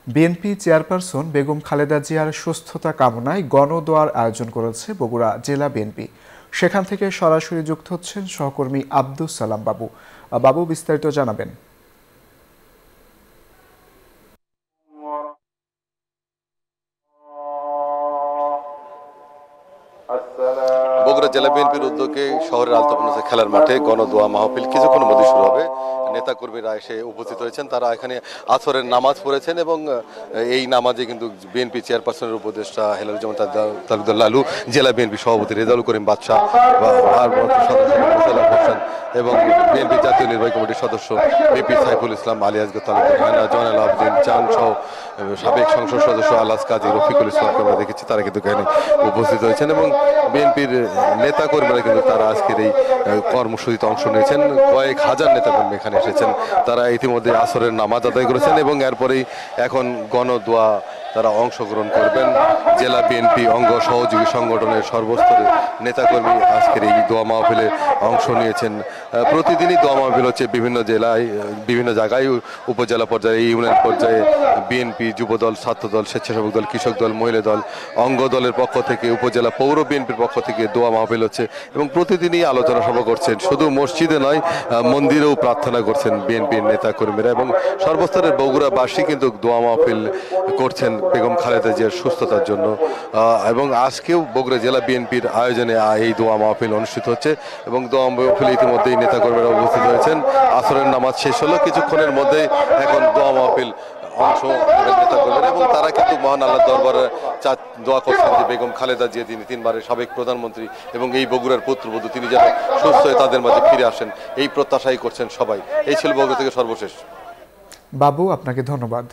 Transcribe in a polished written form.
BNP chairperson Begum Khaleda জিয়ার সুস্থতা কামনায় গণদোয়ার আয়োজন করেছে বগুড়া জেলা বিএনপি। সেখান থেকে সরাসরি যুক্ত হচ্ছেন সহকর্মী আব্দুস সালাম বাবু। বাবু বিস্তারিত জানাবেন। বগুড়া জেলা বিএনপির উদ্যোগে শহরের আলতাপনা খেলার মাঠে গণদোয়া মাহফিল কিছুক্ষণের মধ্যে শুরু হবে। নেতাকর্মীরা এসে উপস্থিত হয়েছেন, তারা এখানে আসরের নামাজ পড়েছেন এবং এই নামাজে কিন্তু বিএনপি চেয়ারপারসনের উপদেষ্টা হেলালুজ্জামান তালুকদার লালু, জেলা বিএনপি সভাপতি রেজাউল করিম বাদশা, এবং বিএনপি জাতীয় নির্বাহী কমিটির সদস্য বিপি সাইফুল ইসলাম, আলী আসগর তালুকদার, জয়নাল আবদিন চান সহ সাবেক সংসদ সদস্য আলাস কাজী রফিকুল ইসলামকে আমরা দেখেছি, তারা কিন্তু এখানে উপস্থিত হয়েছেন এবং বিএনপির নেতা কর্মীরা কিন্তু তারা আজকের এই কর্মসূচিতে অংশ নিয়েছেন। কয়েক হাজার নেতাকর্মী এখানে এসেছেন, তারা ইতিমধ্যে আসরের নামাজ আদায় করেছেন এবং এরপরেই এখন গণদোয়া তারা অংশগ্রহণ করবেন। জেলা বিএনপি অঙ্গ সহযোগী সংগঠনের সর্বস্তরের নেতাকর্মী আজকের এই দোয়া মাহফিলে অংশ নিয়েছেন। প্রতিদিনই দোয়া মাহফিল হচ্ছে বিভিন্ন জেলায়, বিভিন্ন জায়গায়, উপজেলা পর্যায়ে, ইউনিয়ন পর্যায়ে বিএনপি, যুবদল, ছাত্রদল, স্বেচ্ছাসেবক দল, কৃষক দল, মহিলা দল, অঙ্গ দলের পক্ষ থেকে, উপজেলা পৌর বিএনপির পক্ষ থেকে দোয়া মাহফিল হচ্ছে এবং প্রতিদিনই আলোচনা সভা করছেন। শুধু মসজিদে নয়, মন্দিরেও প্রার্থনা করছেন বিএনপির নেতাকর্মীরা এবং সর্বস্তরের বগুড়াবাসী কিন্তু দোয়া মাহফিল করছেন বেগম খালেদা জিয়ার সুস্থতার জন্য। এবং আজকেও বগুড়া জেলা বিএনপির আয়োজনে এই দোয়া মাহফিল অনুষ্ঠিত হচ্ছে এবং দোয়া মাহফিল ইতিমধ্যেই নেতাকর্মীরা উপস্থিত হয়েছেন। আসরের নামাজ শেষ হলো, কিছুক্ষণের মধ্যেই এখন দোয়া মাহফিল অংশ নেতাকর্মীরা এবং তারা কিন্তু মহান আল্লাহ দরবারে দোয়া করছেন যে বেগম খালেদা জিয়া, তিনি 3 বারের সাবেক প্রধানমন্ত্রী এবং এই বগুড়ার পুত্রবধূ, তিনি যেন সুস্থ হয়ে তাদের মাঝে ফিরে আসেন, এই প্রত্যাশাই করছেন সবাই। এই ছিল বগুড়া থেকে সর্বশেষ। বাবু, আপনাকে ধন্যবাদ।